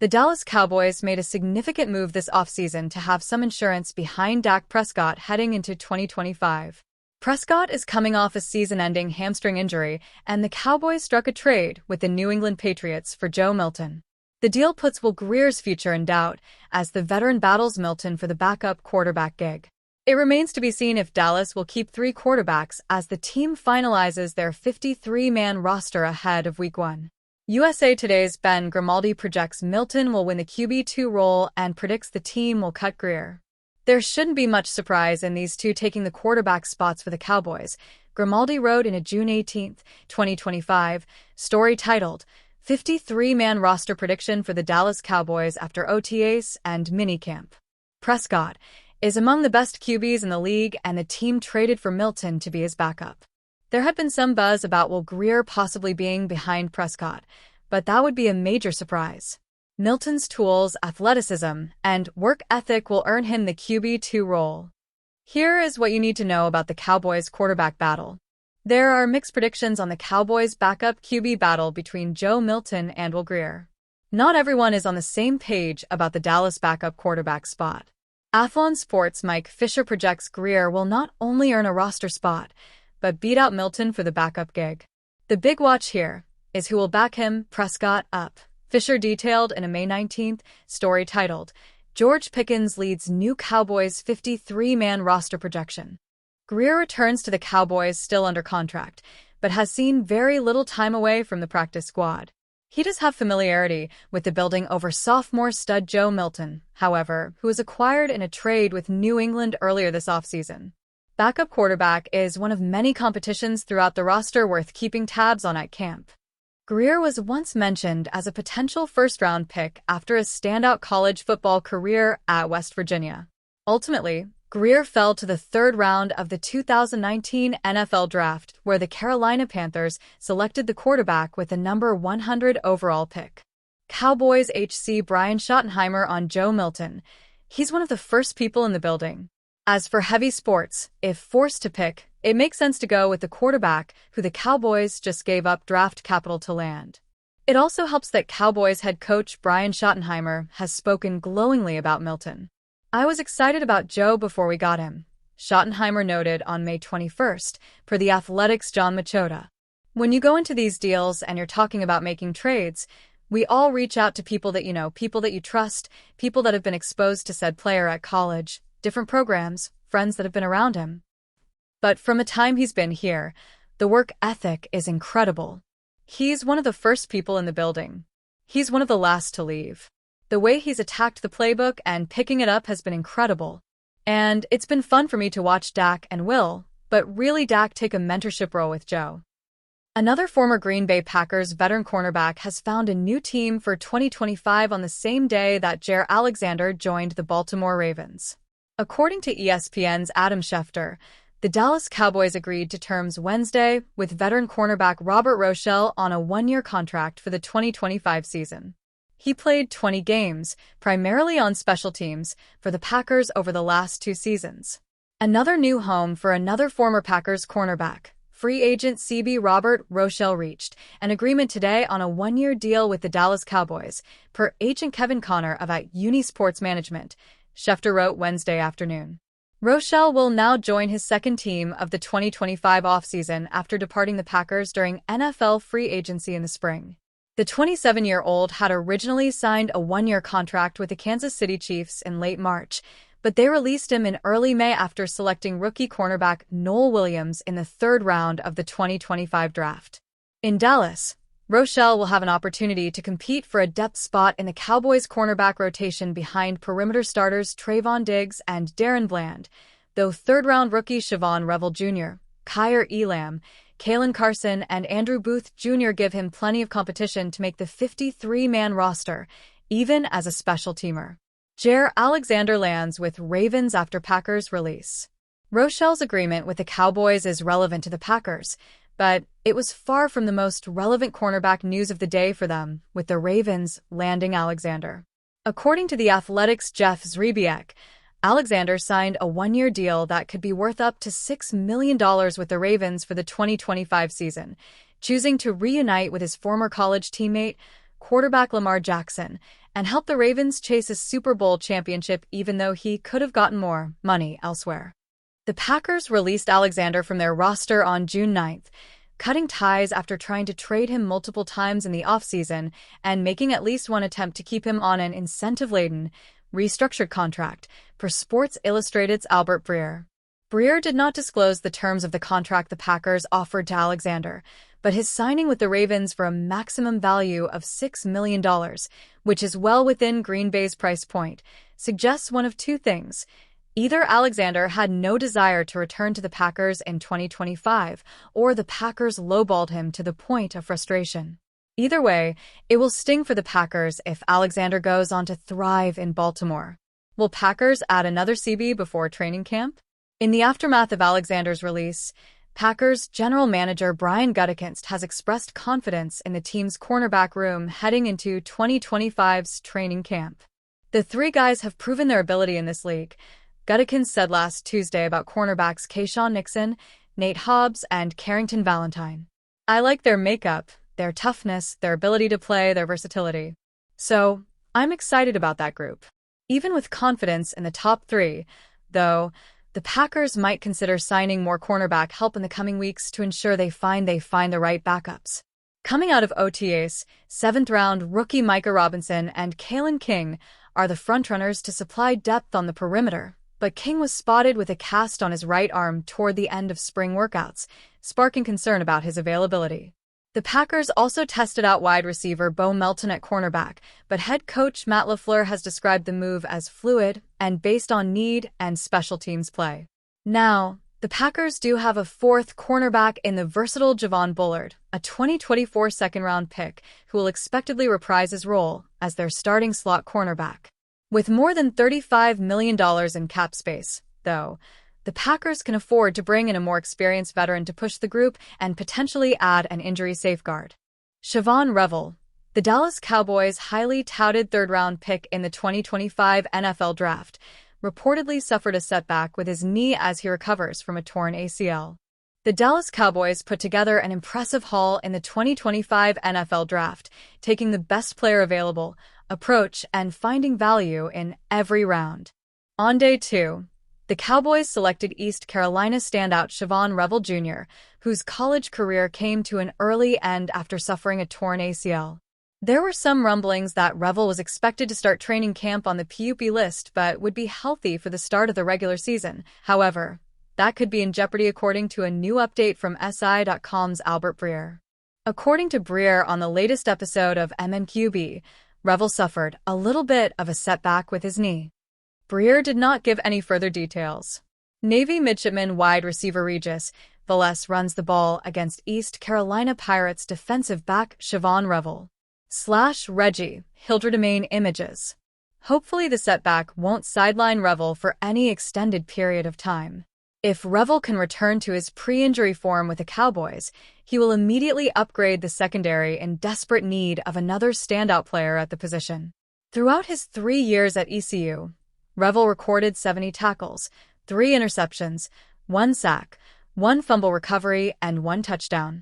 The Dallas Cowboys made a significant move this offseason to have some insurance behind Dak Prescott heading into 2025. Prescott is coming off a season-ending hamstring injury, and the Cowboys struck a trade with the New England Patriots for Joe Milton. The deal puts Will Grier's future in doubt as the veteran battles Milton for the backup quarterback gig. It remains to be seen if Dallas will keep three quarterbacks as the team finalizes their 53-man roster ahead of Week 1. USA Today's Ben Grimaldi projects Milton will win the QB2 role and predicts the team will cut Grier. There shouldn't be much surprise in these two taking the quarterback spots for the Cowboys, Grimaldi wrote in a June 18, 2025, story titled, 53-man roster prediction for the Dallas Cowboys after OTAs and minicamp. Prescott is among the best QBs in the league, and the team traded for Milton to be his backup. There had been some buzz about Will Grier possibly being behind Prescott, but that would be a major surprise. Milton's tools, athleticism, and work ethic will earn him the QB2 role. Here is what you need to know about the Cowboys quarterback battle. There are mixed predictions on the Cowboys backup QB battle between Joe Milton and Will Grier. Not everyone is on the same page about the Dallas backup quarterback spot. Athlon Sports' Mike Fisher projects Grier will not only earn a roster spot, but beat out Milton for the backup gig. The big watch here is who will back him, Prescott, up. Fisher detailed in a May 19th story titled, George Pickens leads new Cowboys 53-man roster projection. Grier returns to the Cowboys still under contract, but has seen very little time away from the practice squad. He does have familiarity with the building over sophomore stud Joe Milton, however, who was acquired in a trade with New England earlier this offseason. Backup quarterback is one of many competitions throughout the roster worth keeping tabs on at camp. Grier was once mentioned as a potential first-round pick after a standout college football career at West Virginia. Ultimately, Grier fell to the third round of the 2019 NFL Draft, where the Carolina Panthers selected the quarterback with the number 100 overall pick. Cowboys HC Brian Schottenheimer on Joe Milton. He's one of the first people in the building. As for heavy sports, if forced to pick, it makes sense to go with the quarterback who the Cowboys just gave up draft capital to land. It also helps that Cowboys head coach Brian Schottenheimer has spoken glowingly about Milton. I was excited about Joe before we got him, Schottenheimer noted on May 21st, per The Athletic's John Machota. When you go into these deals and you're talking about making trades, we all reach out to people that you know, people that you trust, people that have been exposed to said player at college, different programs, friends that have been around him. But from the time he's been here, the work ethic is incredible. He's one of the first people in the building. He's one of the last to leave. The way he's attacked the playbook and picking it up has been incredible. And it's been fun for me to watch Dak and Will, but really Dak take a mentorship role with Joe. Another former Green Bay Packers veteran cornerback has found a new team for 2025 on the same day that Jaire Alexander joined the Baltimore Ravens. According to ESPN's Adam Schefter, the Dallas Cowboys agreed to terms Wednesday with veteran cornerback Robert Rochell on a one-year contract for the 2025 season. He played 20 games, primarily on special teams, for the Packers over the last two seasons. Another new home for another former Packers cornerback, free agent CB Robert Rochell reached an agreement today on a one-year deal with the Dallas Cowboys, per agent Kevin Connor of at Uni Sports Management, Schefter wrote Wednesday afternoon. Rochell will now join his second team of the 2025 offseason after departing the Packers during NFL free agency in the spring. The 27-year-old had originally signed a one-year contract with the Kansas City Chiefs in late March, but they released him in early May after selecting rookie cornerback Noel Williams in the third round of the 2025 draft. In Dallas, Rochell will have an opportunity to compete for a depth spot in the Cowboys' cornerback rotation behind perimeter starters Trayvon Diggs and Darren Bland, though third-round rookie Siobhan Revel Jr., Kyer Elam, Kalen Carson, and Andrew Booth Jr. give him plenty of competition to make the 53-man roster, even as a special teamer. Jaire Alexander lands with Ravens after Packers release. Rochell's agreement with the Cowboys is relevant to the Packers, but it was far from the most relevant cornerback news of the day for them, with the Ravens landing Alexander. According to The Athletic's Jeff Zrebiec, Alexander signed a one-year deal that could be worth up to $6 million with the Ravens for the 2025 season, choosing to reunite with his former college teammate, quarterback Lamar Jackson, and helped the Ravens chase a Super Bowl championship even though he could have gotten more money elsewhere. The Packers released Alexander from their roster on June 9th, cutting ties after trying to trade him multiple times in the offseason and making at least one attempt to keep him on an incentive-laden, restructured contract, per Sports Illustrated's Albert Breer. Breer did not disclose the terms of the contract the Packers offered to Alexander, but his signing with the Ravens for a maximum value of $6 million, which is well within Green Bay's price point, suggests one of two things. Either Alexander had no desire to return to the Packers in 2025, or the Packers lowballed him to the point of frustration. Either way, it will sting for the Packers if Alexander goes on to thrive in Baltimore. Will Packers add another CB before training camp? In the aftermath of Alexander's release, Packers general manager Brian Gutekunst has expressed confidence in the team's cornerback room heading into 2025's training camp. The three guys have proven their ability in this league, Gutekunst said last Tuesday about cornerbacks Keyshawn Nixon, Nate Hobbs, and Carrington Valentine. I like their makeup, their toughness, their ability to play, their versatility. So, I'm excited about that group. Even with confidence in the top three, though, the Packers might consider signing more cornerback help in the coming weeks to ensure they find the right backups. Coming out of OTAs, 7th-round rookie Micah Robinson and Kalen King are the frontrunners to supply depth on the perimeter, but King was spotted with a cast on his right arm toward the end of spring workouts, sparking concern about his availability. The Packers also tested out wide receiver Bo Melton at cornerback, but head coach Matt LaFleur has described the move as fluid and based on need and special teams play. Now, the Packers do have a fourth cornerback in the versatile Javon Bullard, a 2024 second-round pick who will expectedly reprise his role as their starting slot cornerback. With more than $35 million in cap space, though, the Packers can afford to bring in a more experienced veteran to push the group and potentially add an injury safeguard. Siobhan Revel, the Dallas Cowboys' highly touted third-round pick in the 2025 NFL Draft, reportedly suffered a setback with his knee as he recovers from a torn ACL. The Dallas Cowboys put together an impressive haul in the 2025 NFL Draft, taking the best player available, approach, and finding value in every round. On day 2, the Cowboys selected East Carolina standout Siobhan Revel Jr., whose college career came to an early end after suffering a torn ACL. There were some rumblings that Revel was expected to start training camp on the PUP list but would be healthy for the start of the regular season. However, that could be in jeopardy according to a new update from SI.com's Albert Breer. According to Breer on the latest episode of MMQB, Revel suffered a little bit of a setback with his knee. Breer did not give any further details. Navy midshipman wide receiver Regis Velez runs the ball against East Carolina Pirates defensive back Siobhan Revel. /Reggie Hildredemain images. Hopefully the setback won't sideline Revel for any extended period of time. If Revel can return to his pre-injury form with the Cowboys, he will immediately upgrade the secondary in desperate need of another standout player at the position. Throughout his 3 years at ECU, Revel recorded 70 tackles, 3 interceptions, 1 sack, 1 fumble recovery, and 1 touchdown.